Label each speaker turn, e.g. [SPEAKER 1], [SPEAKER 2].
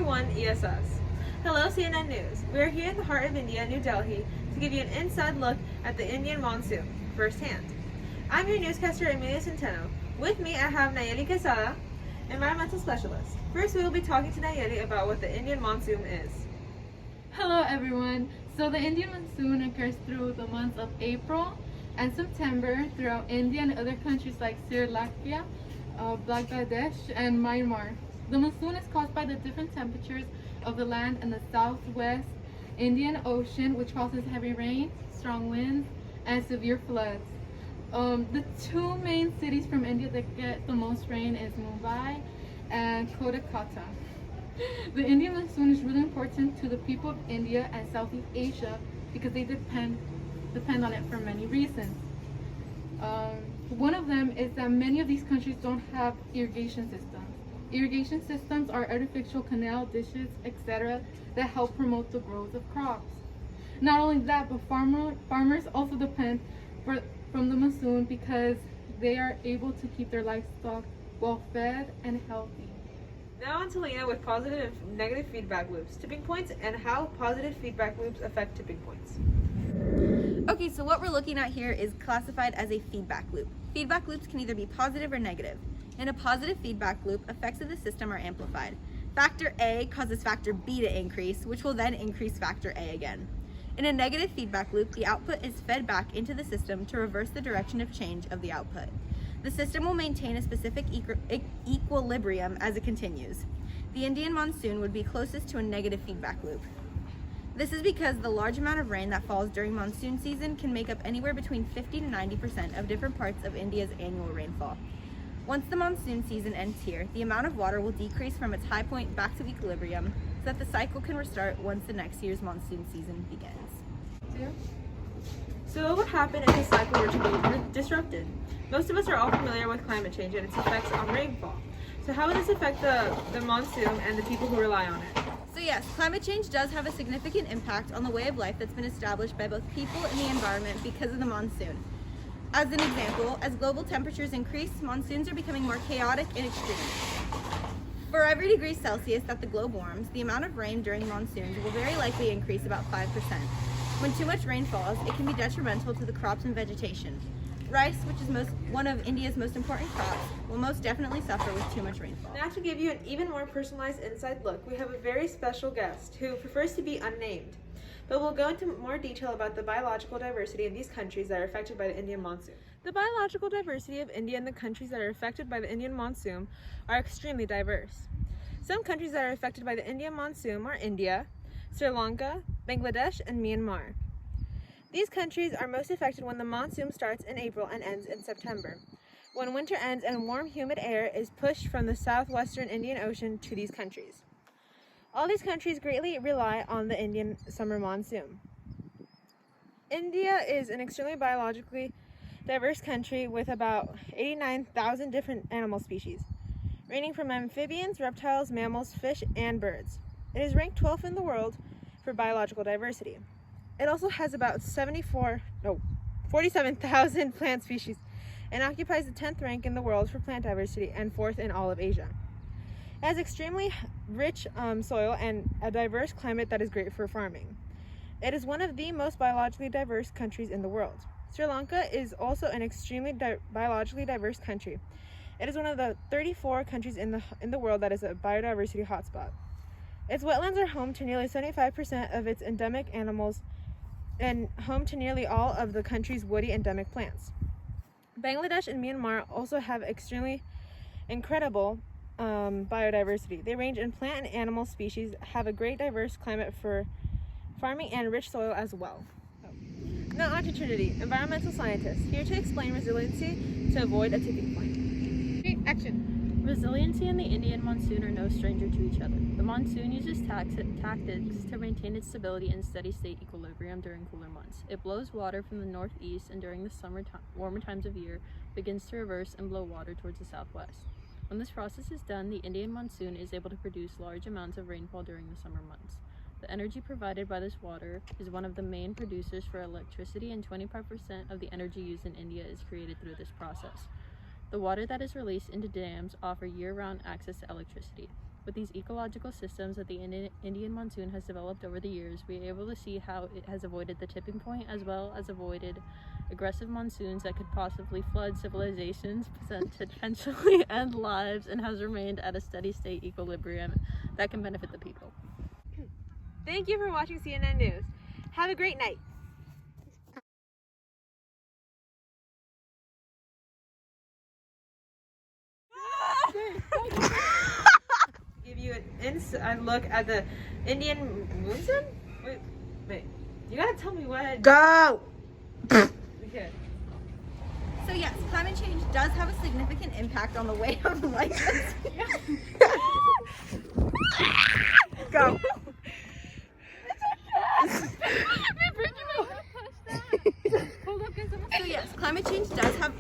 [SPEAKER 1] everyone, ESS. Hello CNN News. We are here in the heart of India, New Delhi, to give you an inside look at the Indian monsoon, firsthand. I'm your newscaster, Emilia Centeno. With me, I have Nayeli Quesada, environmental specialist. First, we will be talking to Nayeli about what the Indian monsoon is.
[SPEAKER 2] Hello everyone. So the Indian monsoon occurs through the months of April and September throughout India and other countries like Sri Lanka, Bangladesh, and Myanmar. The monsoon is caused by the different temperatures of the land in the southwest Indian Ocean, which causes heavy rain, strong winds, and severe floods. The two main cities from India that get the most rain is Mumbai and Kolkata. The Indian monsoon is really important to the people of India and Southeast Asia because they depend on it for many reasons. One of them is that many of these countries don't have irrigation systems. Irrigation systems are artificial canal dishes, etc., that help promote the growth of crops. Not only that, but farmers also depend from the monsoon because they are able to keep their livestock well fed and healthy.
[SPEAKER 1] Now on to Lena with positive and negative feedback loops, tipping points, and how positive feedback loops affect tipping points.
[SPEAKER 3] Okay, so what we're looking at here is classified as a feedback loop. Feedback loops can either be positive or negative. In a positive feedback loop, effects of the system are amplified. Factor A causes factor B to increase, which will then increase factor A again. In a negative feedback loop, the output is fed back into the system to reverse the direction of change of the output. The system will maintain a specific equilibrium as it continues. The Indian monsoon would be closest to a negative feedback loop. This is because the large amount of rain that falls during monsoon season can make up anywhere between 50 to 90% of different parts of India's annual rainfall. Once the monsoon season ends here, the amount of water will decrease from its high point back to equilibrium so that the cycle can restart once the next year's monsoon season begins.
[SPEAKER 1] So what would happen if the cycle were to be disrupted? Most of us are all familiar with climate change and its effects on rainfall. So how would this affect the monsoon and the people who rely on it?
[SPEAKER 3] So yes, climate change does have a significant impact on the way of life that's been established by both people and the environment because of the monsoon. As an example, as global temperatures increase, monsoons are becoming more chaotic and extreme. For every degree Celsius that the globe warms, the amount of rain during monsoons will very likely increase about 5%. When too much rain falls, it can be detrimental to the crops and vegetation. Rice, which is one of India's most important crops, will most definitely suffer with too much rainfall.
[SPEAKER 1] Now to give you an even more personalized inside look, we have a very special guest who prefers to be unnamed. But we'll go into more detail about the biological diversity in these countries that are affected by the Indian monsoon. The biological diversity of India and the countries that are affected by the Indian monsoon are extremely diverse. Some countries that are affected by the Indian monsoon are India, Sri Lanka, Bangladesh, and Myanmar. These countries are most affected when the monsoon starts in April and ends in September, when winter ends and warm, humid air is pushed from the southwestern Indian Ocean to these countries. All these countries greatly rely on the Indian summer monsoon. India is an extremely biologically diverse country with about 89,000 different animal species, ranging from amphibians, reptiles, mammals, fish, and birds. It is ranked 12th in the world for biological diversity. It also has about 47,000 plant species and occupies the 10th rank in the world for plant diversity and 4th in all of Asia. It has extremely rich soil and a diverse climate that is great for farming. It is one of the most biologically diverse countries in the world. Sri Lanka is also an extremely biologically diverse country. It is one of the 34 countries in the world that is a biodiversity hotspot. Its wetlands are home to nearly 75% of its endemic animals and home to nearly all of the country's woody endemic plants. Bangladesh and Myanmar also have extremely incredible biodiversity. They range in plant and animal species, have a great diverse climate for farming and rich soil as well. Now on to Trinity, environmental scientist, here to explain resiliency to avoid a tipping point. Okay, action.
[SPEAKER 4] Resiliency and the Indian monsoon are no stranger to each other. The monsoon uses tactics to maintain its stability and steady state equilibrium during cooler months. It blows water from the northeast and during the warmer times of year begins to reverse and blow water towards the southwest. When this process is done, the Indian monsoon is able to produce large amounts of rainfall during the summer months. The energy provided by this water is one of the main producers for electricity, and 25% of the energy used in India is created through this process. The water that is released into dams offer year-round access to electricity. With these ecological systems that the Indian monsoon has developed over the years, we are able to see how it has avoided the tipping point as well as avoided aggressive monsoons that could possibly flood civilizations, potentially end lives, and has remained at a steady state equilibrium that can benefit the people.
[SPEAKER 1] Thank you for watching CNN News. Have a great night. Give you an inside look at the Indian monsoon. Wait. You gotta tell me what.
[SPEAKER 3] Go!
[SPEAKER 1] Okay.
[SPEAKER 3] So yes, climate change does have a significant impact on the way of life. Go. So yes, climate change does have